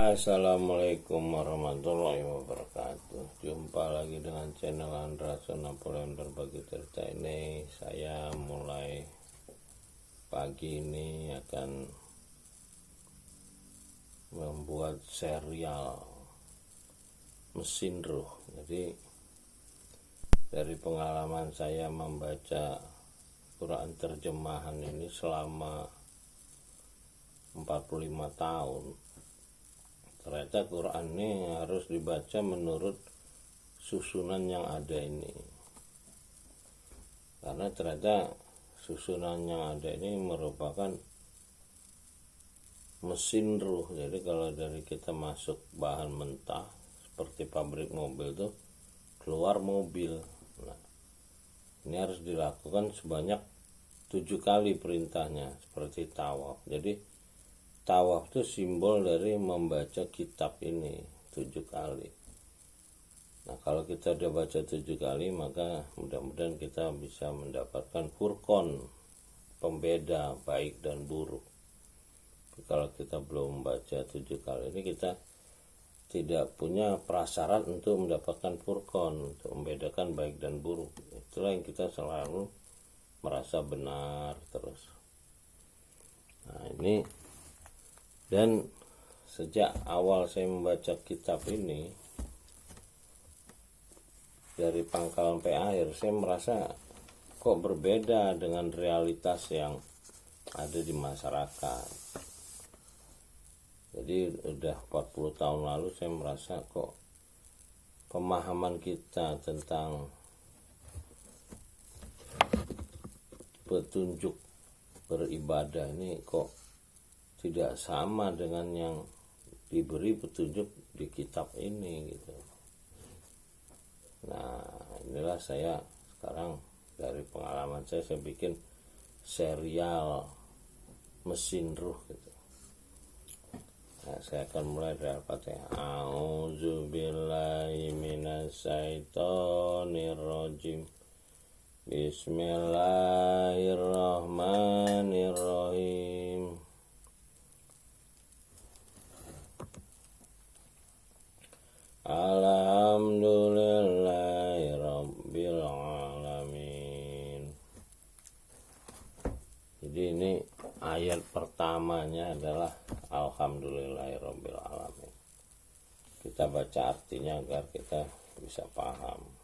Assalamualaikum warahmatullahi wabarakatuh. Jumpa lagi dengan channel Andrason Napoleon Berbagi Cerita ini. Saya mulai pagi ini akan membuat serial mesin ruh. Jadi dari pengalaman saya membaca Quran terjemahan ini selama 45 tahun, ternyata Quran ini harus dibaca menurut susunan yang ada ini, karena ternyata susunan yang ada ini merupakan mesin ruh. Jadi kalau dari kita masuk bahan mentah seperti pabrik mobil tuh keluar mobil. Nah, ini harus dilakukan sebanyak 7 kali perintahnya seperti tawaf. Jadi tawaf itu simbol dari membaca kitab ini 7 kali. Nah, kalau kita udah baca 7 kali, maka mudah-mudahan kita bisa mendapatkan furqan, pembeda baik dan buruk. Tapi kalau kita belum baca 7 kali ini, kita tidak punya prasyarat untuk mendapatkan furqan, untuk membedakan baik dan buruk. Itulah yang kita selalu merasa benar terus. Nah, ini, dan sejak awal saya membaca kitab ini, dari pangkal sampai akhir, saya merasa kok berbeda dengan realitas yang ada di masyarakat. Jadi udah 40 tahun lalu saya merasa kok pemahaman kita tentang petunjuk beribadah ini kok tidak sama dengan yang diberi petunjuk di kitab ini gitu. Nah, inilah saya sekarang dari pengalaman saya bikin serial mesin ruh gitu. Nah, saya akan mulai dari Al-Fatihah. A'udzubillahi minasyaitonirrajim. Bismillahirrahmanirrahim. Alhamdulillahi rabbil alamin. Jadi ini ayat pertamanya adalah Alhamdulillahi rabbil alamin. Kita baca artinya agar kita bisa paham.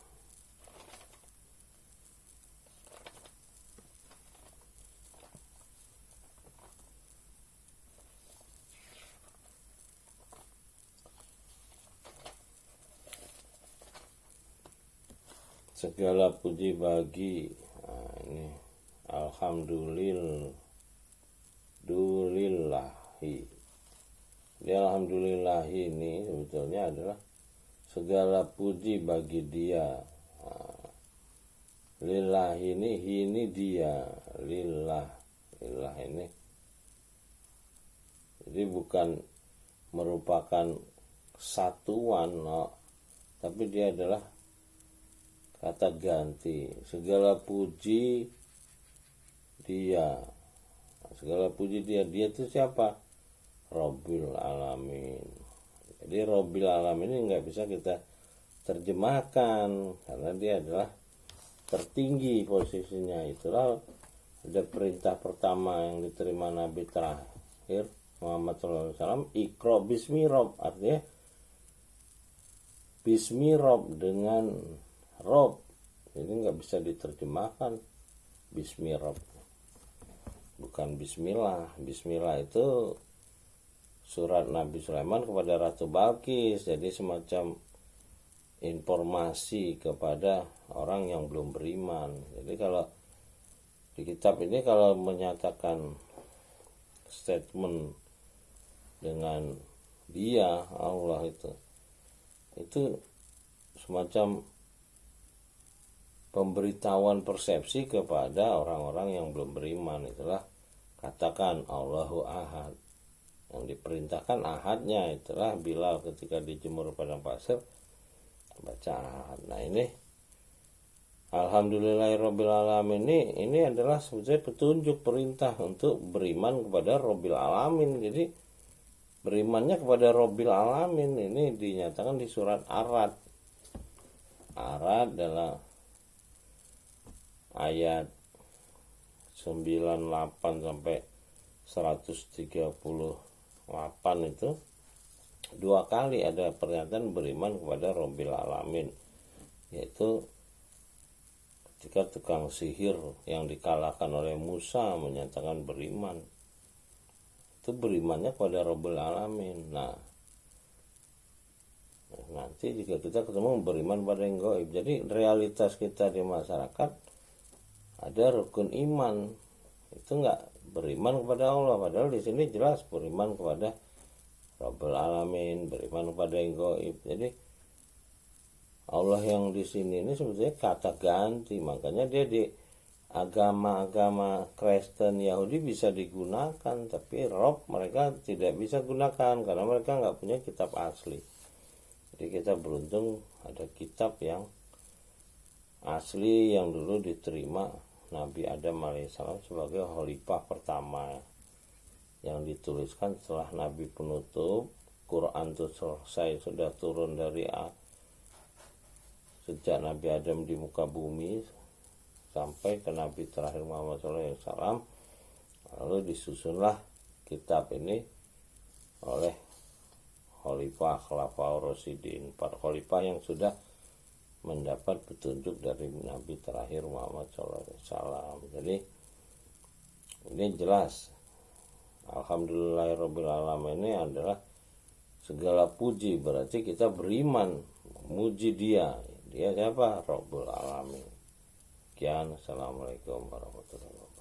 Segala puji bagi, nah ini alhamdulillahi. Di alhamdulillahi ini sebetulnya adalah segala puji bagi dia. Nah, lillahi ini dia, lillah ini. Jadi bukan merupakan satuan, no, tapi dia adalah kata ganti. Segala puji dia. Segala puji dia. Dia itu siapa? Rabbil alamin. Jadi Rabbil alamin ini nggak bisa kita terjemahkan karena dia adalah tertinggi posisinya. Itulah ada perintah pertama yang diterima Nabi terakhir Muhammad SAW, Iqra bismi Rabb, artinya bismi Rabb, dengan Rob. Ini nggak bisa diterjemahkan bismi Rob, bukan bismillah. Bismillah itu surat Nabi Sulaiman kepada Ratu Balkis, jadi semacam informasi kepada orang yang belum beriman. Jadi kalau di kitab ini kalau menyatakan statement dengan dia Allah itu semacam pemberitahuan persepsi kepada orang-orang yang belum beriman. Itulah katakan Allahu Ahad. Yang diperintahkan ahadnya itulah Bilal ketika dijemur padang pasir baca ahad. Nah, ini Alhamdulillahirabbil alamin ini adalah sebetulnya petunjuk, perintah untuk beriman kepada Rabbil alamin. Jadi berimannya kepada Rabbil Alamin ini dinyatakan di surat Ar-Ra'd. Ar-Ra'd adalah ayat 98 sampai 138 itu dua kali ada pernyataan beriman kepada Rabbil Alamin, yaitu ketika tukang sihir yang dikalahkan oleh Musa menyatakan beriman, itu berimannya kepada Rabbil Alamin. Nah, nanti jika kita ketemu beriman pada yang gaib, jadi realitas kita di masyarakat ada rukun iman, itu enggak beriman kepada Allah, padahal di sini jelas beriman kepada Rabbil Alamin, beriman kepada yang gaib. Jadi Allah yang di sini ini sebetulnya kata ganti, makanya dia di agama-agama Kristen Yahudi bisa digunakan, tapi Rob mereka tidak bisa gunakan karena mereka nggak punya kitab asli. Jadi kita beruntung ada kitab yang asli yang dulu diterima Nabi Adam alaihissalam sebagai khalifah pertama, yang dituliskan setelah Nabi penutup. Quran itu selesai, sudah turun dari sejak Nabi Adam di muka bumi sampai ke Nabi terakhir Muhammad SAW. Lalu disusunlah kitab ini oleh Khalifah Rasyidin, para khalifah yang sudah mendapat petunjuk dari Nabi terakhir Muhammad SAW. Jadi ini jelas, Alhamdulillahirrabbilalamin ini adalah segala puji, berarti kita beriman muji dia siapa? Rabbul Alamin. Sekian, assalamualaikum warahmatullahi wabarakatuh.